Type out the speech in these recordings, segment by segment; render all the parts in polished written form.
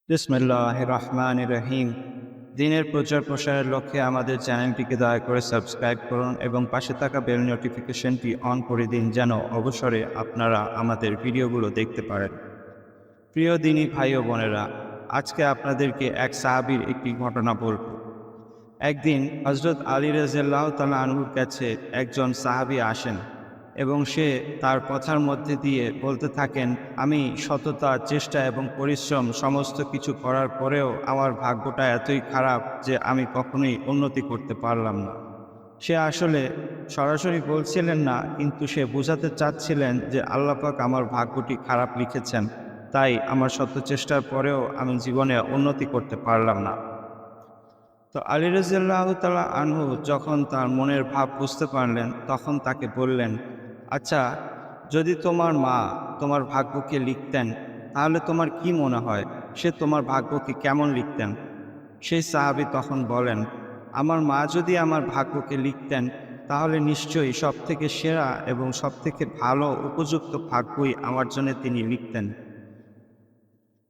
বিসমিল্লাহির রহমানির রহিম। দিনের প্রচার প্রসারের লক্ষ্যে আমাদের চ্যানেলটিকে দয়া করে সাবস্ক্রাইব করুন এবং পাশে থাকা বেল নোটিফিকেশনটি অন করে দিন যেন অবসরে আপনারা আমাদের ভিডিওগুলো দেখতে পারেন। প্রিয় দিনী ভাই ও বোনেরা, আজকে আপনাদেরকে এক সাহাবীর একটি ঘটনা বলব। একদিন হযরত আলী রাদিয়াল্লাহু তাআলা আনহুর কাছে একজন সাহাবী আসেন এবং সে তার কথার মধ্যে দিয়ে বলতে থাকেন, আমি সততা, চেষ্টা এবং পরিশ্রম সমস্ত কিছু করার পরেও আমার ভাগ্যটা এতই খারাপ যে আমি কখনোই উন্নতি করতে পারলাম না। সে আসলে সরাসরি বলছিলেন না, কিন্তু সে বোঝাতে চাচ্ছিলেন যে আল্লাহ পাক আমার ভাগ্যটি খারাপ লিখেছেন, তাই আমার শত চেষ্টার পরেও আমি জীবনে উন্নতি করতে পারলাম না। তো আলী রাদিয়াল্লাহু তাআলা আনহু যখন তার মনের ভাব বুঝতে পারলেন, তখন তাকে বললেন, আচ্ছা, যদি তোমার মা তোমার ভাগ্যকে লিখতেন, তাহলে তোমার কি মনে হয় সে তোমার ভাগ্যকে কেমন লিখতেন? সেই সাহাবী তখন বলেন, আমার মা যদি আমার ভাগ্যকে লিখতেন, তাহলে নিশ্চয়ই সবথেকে সেরা এবং সবথেকে ভালো উপযুক্ত ভাগ্যই আমার জন্য তিনি লিখতেন।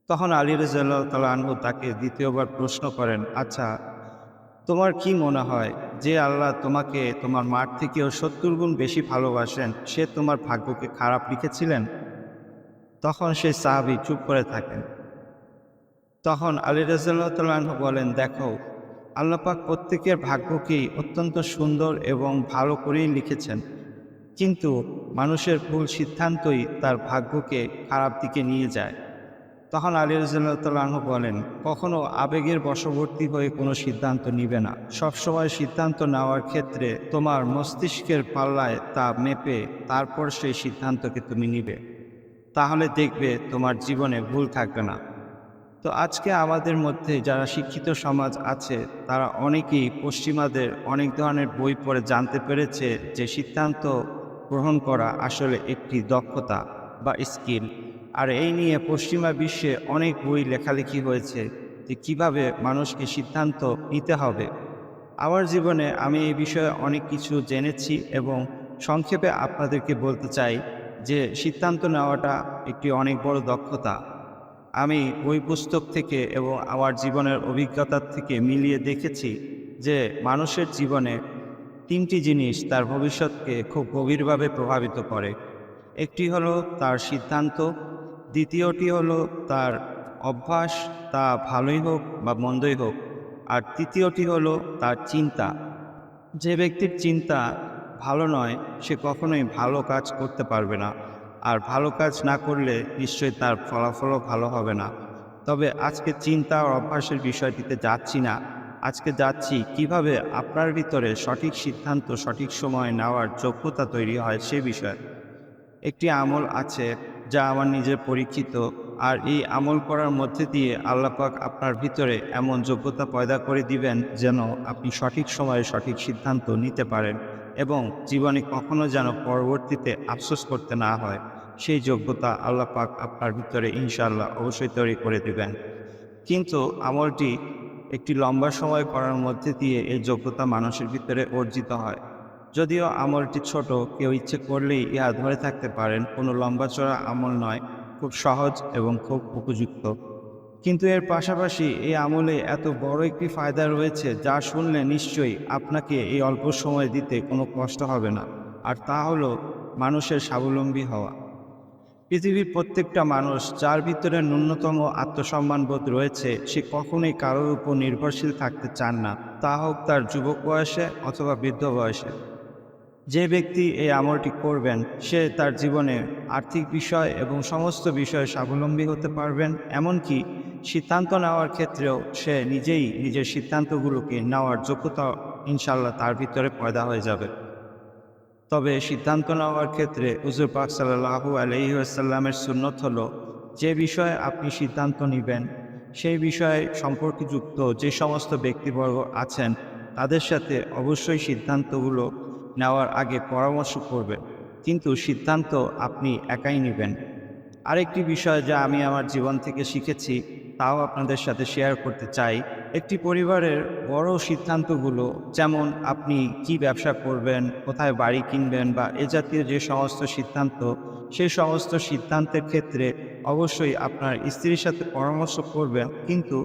তখন আলী রাদিয়াল্লাহু তাআলা আনহু তাকে দ্বিতীয়বার প্রশ্ন করেন, আচ্ছা, তোমার কি মনে হয় যে আল্লাহ তোমাকে তোমার মার থেকেও ৭০ গুণ বেশি ভালোবাসেন, সে তোমার ভাগ্যকে খারাপ লিখেছিলেন? তখন সেই সাহাবী চুপ করে থাকেন। তখন আলী রাদিয়াল্লাহু তাআলা আনহু বলেন, দেখো, আল্লাহ পাক প্রত্যেকের ভাগ্যকেই অত্যন্ত সুন্দর এবং ভালো করেই লিখেছেন, কিন্তু মানুষের ভুল সিদ্ধান্তই তার ভাগ্যকে খারাপ দিকে নিয়ে যায়। তখন আলী রাদিয়াল্লাহু তাআলা আনহু বলেন, কখনো আবেগের বশবর্তী হয়ে কোনো সিদ্ধান্ত নিবে না। সবসময় সিদ্ধান্ত নেওয়ার ক্ষেত্রে তোমার মস্তিষ্কের পাল্লায় তা মেপে তারপর সেই সিদ্ধান্তকে তুমি নিবে। তাহলে দেখবে তোমার জীবনে ভুল থাকবে না। তো আজকে আমাদের মধ্যে যারা শিক্ষিত সমাজ আছে, তারা অনেকেই পশ্চিমাদের অনেক ধরনের বই পড়ে জানতে পেরেছে যে সিদ্ধান্ত গ্রহণ করা আসলে একটি দক্ষতা বা স্কিল। আর এই নিয়ে পশ্চিমা বিশ্বে অনেক বই লেখালেখি হয়েছে যে কিভাবে মানুষকে সিদ্ধান্ত নিতে হবে। আমার জীবনে আমি এই বিষয়ে অনেক কিছু জেনেছি এবং সংক্ষেপে আপনাদেরকে বলতে চাই যে সিদ্ধান্ত নেওয়াটা একটি অনেক বড় দক্ষতা। আমি বই পুস্তক থেকে এবং আমার জীবনের অভিজ্ঞতার থেকে মিলিয়ে দেখেছি যে মানুষের জীবনে ৩টি জিনিস তার ভবিষ্যৎকে খুব গভীরভাবে প্রভাবিত করে। একটি হলো তার সিদ্ধান্ত, দ্বিতীয়টি হলো তার অভ্যাস, তা ভালোই হোক বা মন্দই হোক, আর তৃতীয়টি হলো তার চিন্তা। যে ব্যক্তির চিন্তা ভালো নয়, সে কখনোই ভালো কাজ করতে পারবে না, আর ভালো কাজ না করলে নিশ্চয়ই তার ফলাফলও ভালো হবে না। তবে আজকে চিন্তা আর অভ্যাসের বিষয়টিতে যাচ্ছি না, আজকে যাচ্ছি কিভাবে আপনার ভিতরে সঠিক সিদ্ধান্ত সঠিক সময়ে নেওয়ার যোগ্যতা তৈরি হয় সে বিষয়ে। একটি আমল আছে যা আমার নিজের পরীক্ষিত, আর এই আমল করার মধ্যে দিয়ে আল্লাহ পাক আপনার ভিতরে এমন যোগ্যতা পয়দা করে দিবেন যেন আপনি সঠিক সময়ে সঠিক সিদ্ধান্ত নিতে পারেন এবং জীবনে কখনো যেন পরবর্তীতে আফসোস করতে না হয়। সেই যোগ্যতা আল্লাহ পাক আপনার ভিতরে ইনশাআল্লাহ অবশ্যই তৈরি করে দিবেন। কিন্তু আমলটি একটি লম্বা সময় করার মধ্যে দিয়ে এই যোগ্যতা মানুষের ভিতরে অর্জিত হয়। যদিও আমলটি ছোট, কেউ ইচ্ছে করলেই ইহা ধরে থাকতে পারেন, কোনো লম্বা চড়া আমল নয়, খুব সহজ এবং খুব উপযুক্ত। কিন্তু এর পাশাপাশি এই আমলে এত বড় একটি ফায়দা রয়েছে যা শুনলে নিশ্চয়ই আপনাকে এই অল্প সময় দিতে কোনো কষ্ট হবে না, আর তা হলো মানুষের স্বাবলম্বী হওয়া। পৃথিবীর প্রত্যেকটা মানুষ যার ভিতরে ন্যূনতম আত্মসম্মানবোধ রয়েছে, সে কখনোই কারোর উপর নির্ভরশীল থাকতে চান না, তা হোক তার যুবক বয়সে অথবা বৃদ্ধ বয়সে। যে ব্যক্তি এই আমলটি করবেন, সে তার জীবনে আর্থিক বিষয় এবং সমস্ত বিষয়ে স্বাবলম্বী হতে পারবেন, এমনকি সিদ্ধান্ত নেওয়ার ক্ষেত্রেও সে নিজেই নিজের সিদ্ধান্তগুলোকে নেওয়ার যোগ্যতা ইনশাল্লাহ তার ভিতরে পয়দা হয়ে যাবে। তবে সিদ্ধান্ত নেওয়ার ক্ষেত্রে হুজুর পাক সাল্লাল্লাহু আলাইহি ওয়াসাল্লামের সুন্নত হলো, যে বিষয়ে আপনি সিদ্ধান্ত নেবেন সেই বিষয়ে সম্পর্কযুক্ত যে সমস্ত ব্যক্তিবর্গ আছেন, তাদের সাথে অবশ্যই সিদ্ধান্তগুলো নেওয়ার আগে পরামর্শ করবেন, কিন্তু সিদ্ধান্ত আপনি একাই নেবেন। আরেকটি বিষয় যা আমি আমার জীবন থেকে শিখেছি, তাও আপনাদের সাথে শেয়ার করতে চাই। একটি পরিবারের বড় সিদ্ধান্তগুলো, যেমন আপনি কি ব্যবসা করবেন, কোথায় বাড়ি কিনবেন বা এ জাতীয় যে সমস্ত সিদ্ধান্ত, সেই সমস্ত সিদ্ধান্তের ক্ষেত্রে অবশ্যই আপনার স্ত্রীর সাথে পরামর্শ করবেন, কিন্তু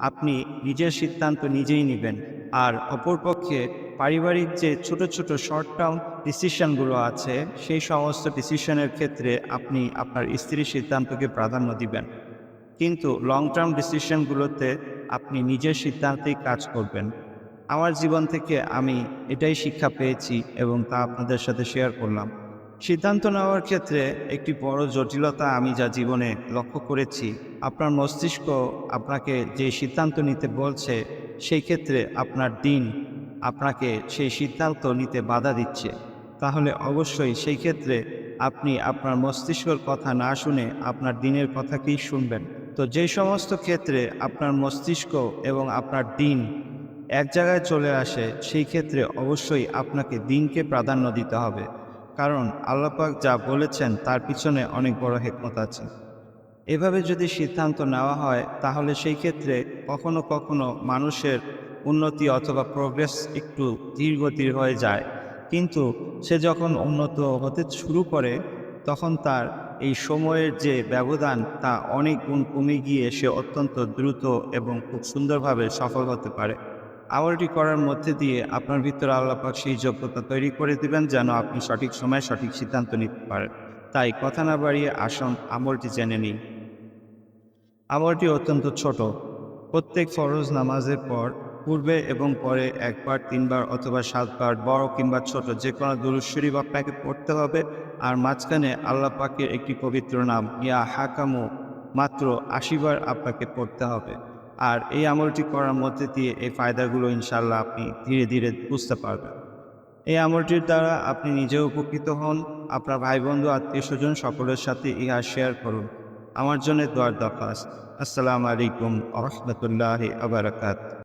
আপনি নিজের সিদ্ধান্ত নিজেই নেবেন। আর অপরপক্ষে পারিবারিক যে ছোট ছোট শর্ট টার্ম ডিসিশনগুলো আছে, সেই সমস্ত ডিসিশনের ক্ষেত্রে আপনি আপনার স্ত্রীর সিদ্ধান্তকে প্রাধান্য দিবেন, কিন্তু লং টার্ম ডিসিশনগুলোতে আপনি নিজের সিদ্ধান্তেই কাজ করবেন। আমার জীবন থেকে আমি এটাই শিক্ষা পেয়েছি এবং তা আপনাদের সাথে শেয়ার করলাম। সিদ্ধান্ত নেওয়ার ক্ষেত্রে একটি বড় জটিলতা আমি যা জীবনে লক্ষ্য করেছি, আপনার মস্তিষ্ক আপনাকে যে সিদ্ধান্ত নিতে বলছে, সেই ক্ষেত্রে আপনার দিন আপনাকে সেই সিদ্ধান্ত নিতে বাধা দিচ্ছে। তাহলে অবশ্যই সেই ক্ষেত্রে আপনি আপনার মস্তিষ্কের কথা না শুনে আপনার দিনের কথাকেই শুনবেন। তো যেই সমস্ত ক্ষেত্রে আপনার মস্তিষ্ক এবং আপনার দিন এক জায়গায় চলে আসে, সেই ক্ষেত্রে অবশ্যই আপনাকে দিনকে প্রাধান্য দিতে হবে। কারণ আল্লাহ পাক যা বলেছেন তার পিছনে অনেক বড় হিকমত আছে। এভাবে যদি সিদ্ধান্ত নেওয়া হয়, তাহলে সেই ক্ষেত্রে কখনো কখনো মানুষের উন্নতি অথবা প্রোগ্রেস একটু ধীরগতির হয়ে যায়, কিন্তু সে যখন উন্নত হতে শুরু করে, তখন তার এই সময়ের যে ব্যবধান তা অনেক গুণ কমে গিয়ে সে অত্যন্ত দ্রুত এবং খুব সুন্দরভাবে সফল হতে পারে। আমলটি করার মধ্যে দিয়ে আপনার ভিতরে আল্লাহ পাক সেই যোগ্যতা তৈরি করে দিবেন, যেন আপনি সঠিক সময়ে সঠিক সিদ্ধান্ত নিতে পারেন। তাই কথা না বাড়িয়ে আসুন আমলটি জেনে নিই। আমলটি অত্যন্ত ছোট। প্রত্যেক ফরজ নামাজের পর পূর্বে এবং পরে একবার, তিনবার অথবা ৭ বার বড় কিংবা ছোট যে কোনো দুরূদ শরীফ আপনাকে পড়তে হবে। আর মাঝখানে আল্লাহ পাকের একটি পবিত্র নাম ইয়া হাকামু মাত্র ৮০ বার আপনাকে পড়তে হবে। আর এই আমলটি করার মধ্যে দিয়ে এই ফায়দাগুলো ইনশাআল্লাহ আপনি ধীরে ধীরে বুঝতে পারবেন। এই আমলটির দ্বারা আপনি নিজেও উপকৃত হন, আপনার ভাই বন্ধু আত্মীয়স্বজন সকলের সাথে ইহা শেয়ার করুন। আমার জন্য দোয়ার দরখাস্ত। আসসালামু আলাইকুম ওয়া রাহমাতুল্লাহি ওয়া বারাকাতুহু।